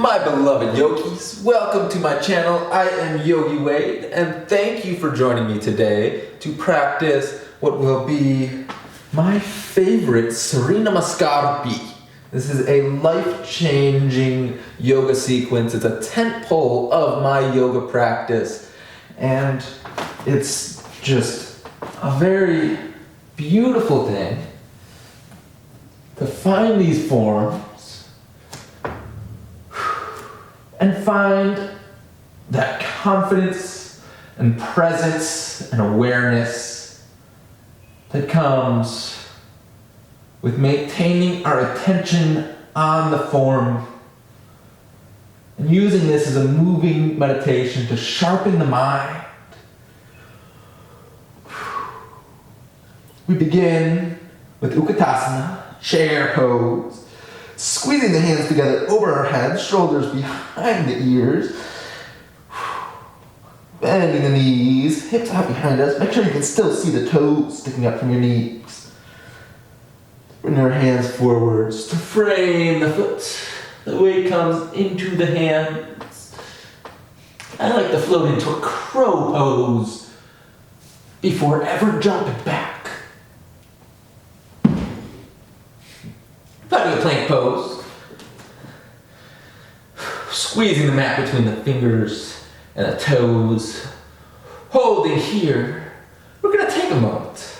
My beloved yogis, welcome to my channel. I am Yogi Wade, and thank you for joining me today to practice what will be my favorite Surya Namaskar B. This is a life-changing yoga sequence. It's a tentpole of my yoga practice, and it's just a very beautiful thing to find these forms and find that confidence and presence and awareness that comes with maintaining our attention on the form and using this as a moving meditation to sharpen the mind. We begin with Utkatasana, chair pose. Squeezing the hands together over our heads, shoulders behind the ears. Bending the knees, hips out behind us. Make sure you can still see the toes sticking up from your knees. Bring our hands forwards to frame the foot. The weight comes into the hands. I like to float into a crow pose before ever jumping back. Finding a plank pose, squeezing the mat between the fingers and the toes, holding here. We're going to take a moment.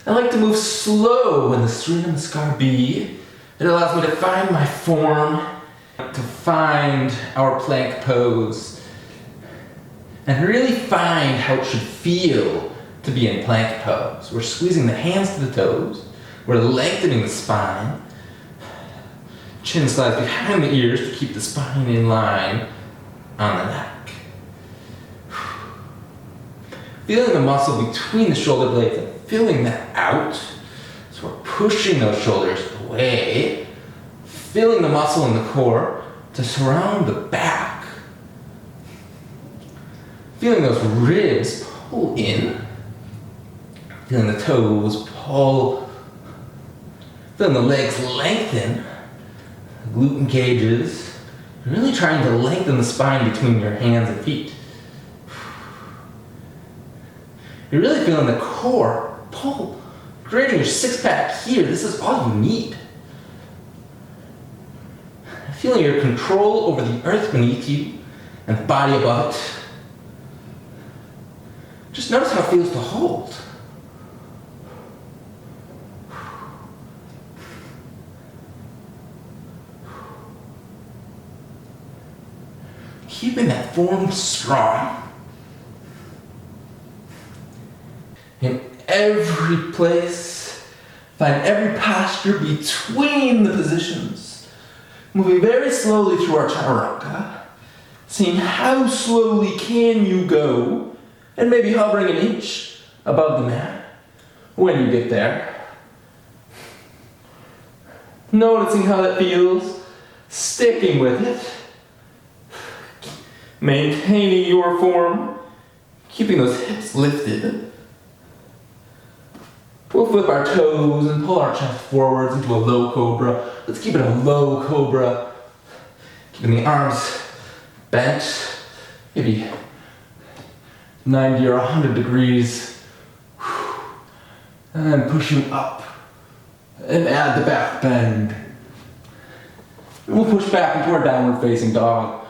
I like to move slow in the Surya Namaskar B. It allows me to find my form, to find our plank pose, and really find how it should feel to be in plank pose. We're squeezing the hands to the toes. We're lengthening the spine. Chin slides behind the ears to keep the spine in line on the neck. Feeling the muscle between the shoulder blades and feeling that out. So we're pushing those shoulders away. Feeling the muscle in the core to surround the back. Feeling those ribs pull in. Feeling the toes pull. Feeling the legs lengthen, glute engages, really trying to lengthen the spine between your hands and feet. You're really feeling the core pull, creating your six-pack here. This is all you need. Feeling your control over the earth beneath you and the body above it. Just notice how it feels to hold. Keeping that form strong. In every place, find every posture between the positions. Moving very slowly through our chaturanga. Seeing how slowly can you go, and maybe hovering an inch above the mat when you get there. Noticing how that feels, sticking with it. Maintaining your form, keeping those hips lifted. We'll flip our toes and pull our chest forwards into a low cobra. Let's keep it a low cobra. Keeping the arms bent, maybe 90 or 100 degrees. And then pushing up and add the back bend. And we'll push back into our downward facing dog.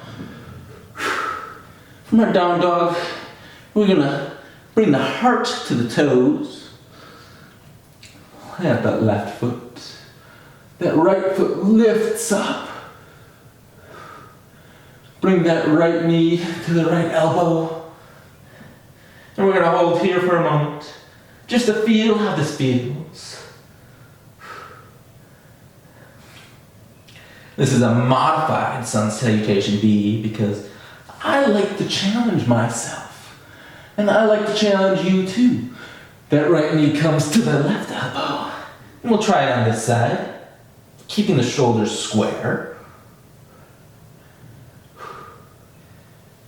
From our down dog, we're going to bring the heart to the toes. Plant that left foot. That right foot lifts up. Bring that right knee to the right elbow. And we're going to hold here for a moment, just to feel how this feels. This is a modified sun salutation B because I like to challenge myself, and I like to challenge you too. That right knee comes to the left elbow, and we'll try it on this side, keeping the shoulders square.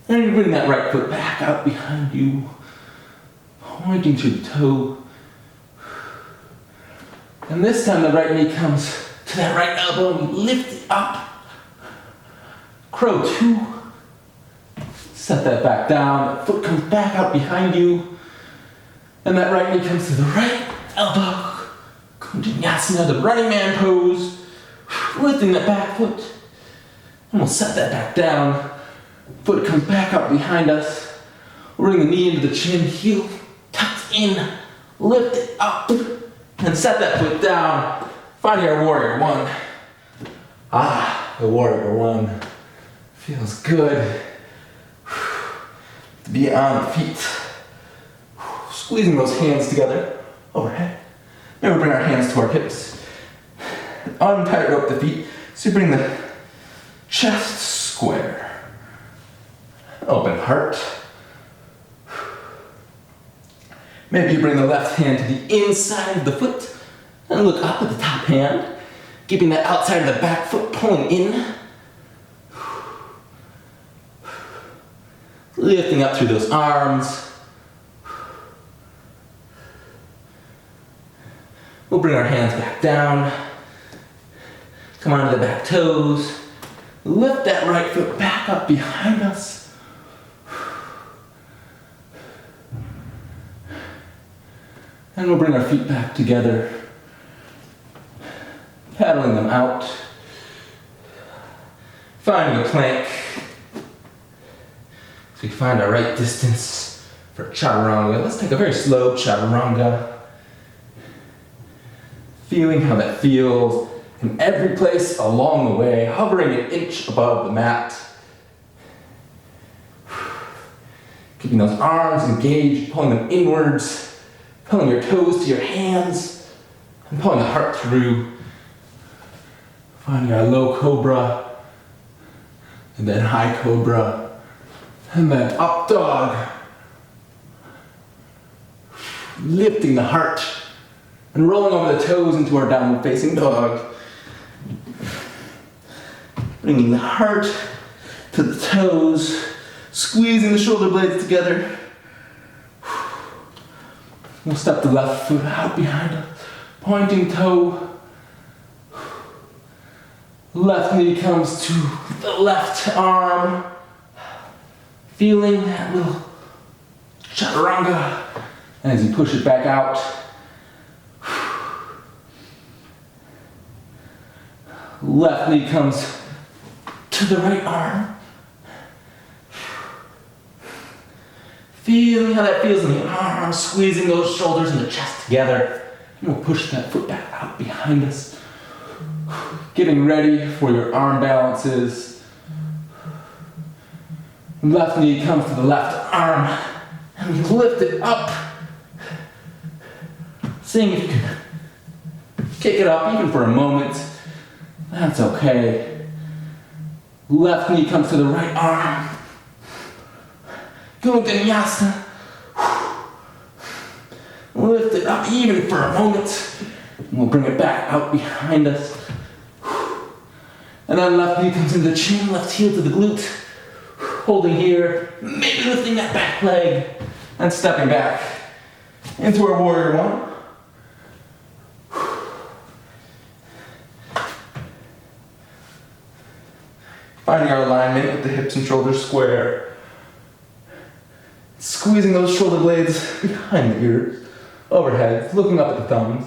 And you bring that right foot back out behind you, pointing to the toe. And this time the right knee comes to that right elbow and lift it up. Crow 2. Set that back down. That foot comes back out behind you. And that right knee comes to the right elbow. Kundinyasana, the running man pose. Lifting that back foot. And we'll set that back down. Foot comes back out behind us. Bring the knee into the chin, heel tucked in. Lift it up. And set that foot down. Finding our warrior 1. The warrior 1. Feels good. To be on the feet. Squeezing those hands together. Overhead. Maybe we'll bring our hands to our hips. Untightrope the feet. So you bring the chest square. Open heart. Maybe you bring the left hand to the inside of the foot and look up at the top hand, keeping that outside of the back foot pulling in. Lifting up through those arms. We'll bring our hands back down. Come onto the back toes. Lift that right foot back up behind us. And we'll bring our feet back together, paddling them out, finding a plank. So we find our right distance for chaturanga. Let's take a very slow chaturanga. Feeling how that feels in every place along the way, hovering an inch above the mat. Keeping those arms engaged, pulling them inwards. Pulling your toes to your hands and pulling the heart through. Finding our low cobra and then high cobra and then up dog. Lifting the heart and rolling over the toes into our downward facing dog. Bringing the heart to the toes, squeezing the shoulder blades together. We'll step the left foot out behind us, pointing toe. Left knee comes to the left arm. Feeling that little chaturanga. And as you push it back out, left knee comes to the right arm. Feeling how that feels in the arms, squeezing those shoulders and the chest together. And we'll push that foot back out behind us. Getting ready for your arm balances. Left knee comes to the left arm. And we lift it up. Seeing if you can kick it up even for a moment. That's okay. Left knee comes to the right arm. Kundinyasana. Lift it up even for a moment. And we'll bring it back out behind us. And then left knee comes into the chin, left heel to the glute. Holding here, maybe lifting that back leg. And stepping back into our warrior 1. Finding our alignment with the hips and shoulders square. Squeezing those shoulder blades behind the ears, overhead, looking up at the thumbs.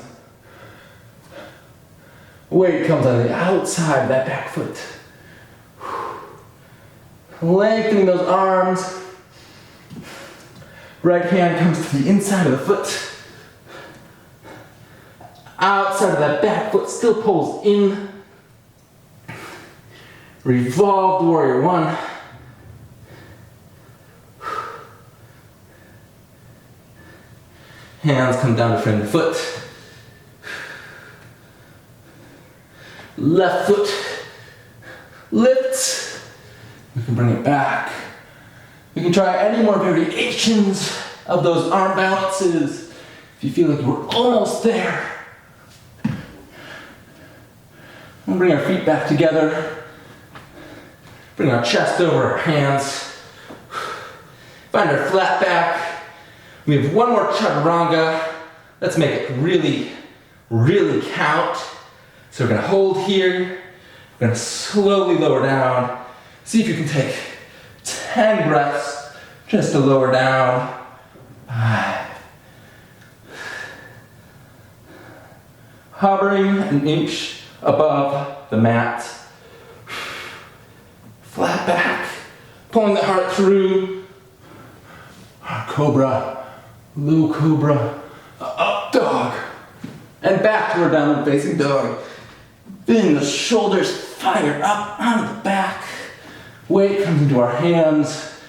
Weight comes on the outside of that back foot. Lengthening those arms. Right hand comes to the inside of the foot. Outside of that back foot still pulls in. Revolved warrior 1. Hands come down to frame the foot. Left foot lifts. We can bring it back. You can try any more variations of those arm balances if you feel like we're almost there. We'll bring our feet back together. Bring our chest over our hands. Find our flat back. We have one more chaturanga. Let's make it really, really count. So we're gonna hold here. We're gonna slowly lower down. See if you can take 10 breaths just to lower down. 5. Hovering an inch above the mat. Flat back, pulling the heart through. Cobra, low cobra, up dog, and back to our downward facing dog. Feeling the shoulders fire up onto the back. Weight comes into our hands.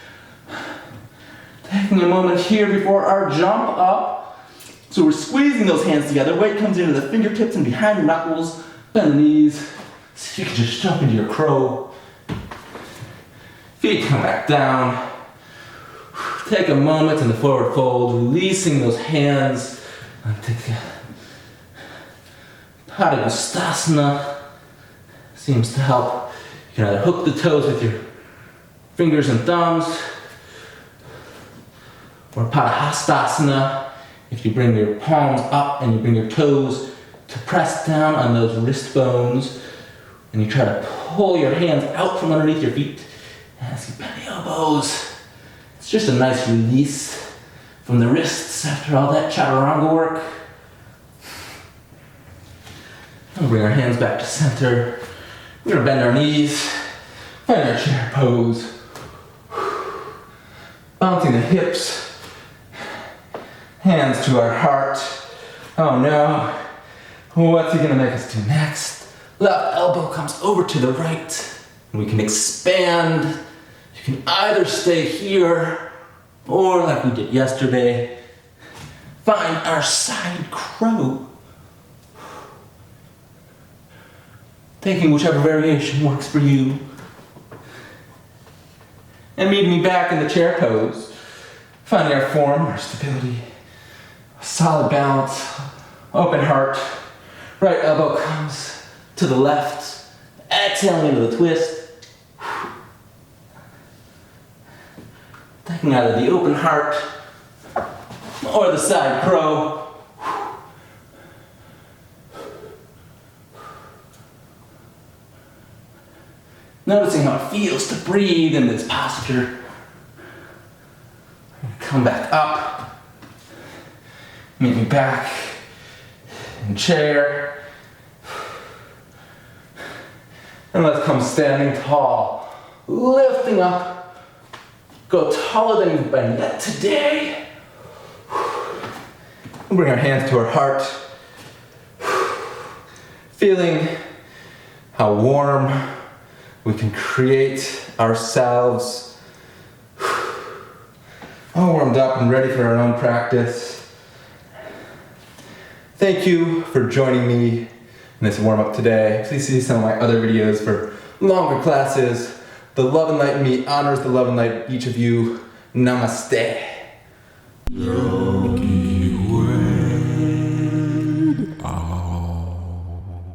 Taking a moment here before our jump up. So we're squeezing those hands together. Weight comes into the fingertips and behind the knuckles. Bend the knees. So you can just jump into your crow. Feet come back down. Take a moment in the forward fold, releasing those hands. Take Padangusthasana. Seems to help. You can either hook the toes with your fingers and thumbs, or Padahastasana, if you bring your palms up and you bring your toes to press down on those wrist bones, and you try to pull your hands out from underneath your feet as you bend the elbows. It's just a nice release from the wrists after all that chaturanga work. And bring our hands back to center. We're gonna bend our knees, find our chair pose. Bouncing the hips, hands to our heart. Oh no, what's he gonna make us do next? Left elbow comes over to the right, and we can expand. You can either stay here, or like we did yesterday, find our side crow. Taking whichever variation works for you. And meeting me back in the chair pose. Finding our form, our stability, a solid balance, open heart. Right elbow comes to the left. Exhaling into the twist. Taking either the open heart or the side crow. Noticing how it feels to breathe in this posture. Come back up. Meet me back in chair. And let's come standing tall. Lifting up. Go taller than you've been yet today. And bring our hands to our heart. Feeling how warm we can create ourselves, all warmed up and ready for our own practice. Thank you for joining me in this warm-up today. Please see some of my other videos for longer classes. The Love and Light in me honors the love and light in each of you. Namaste.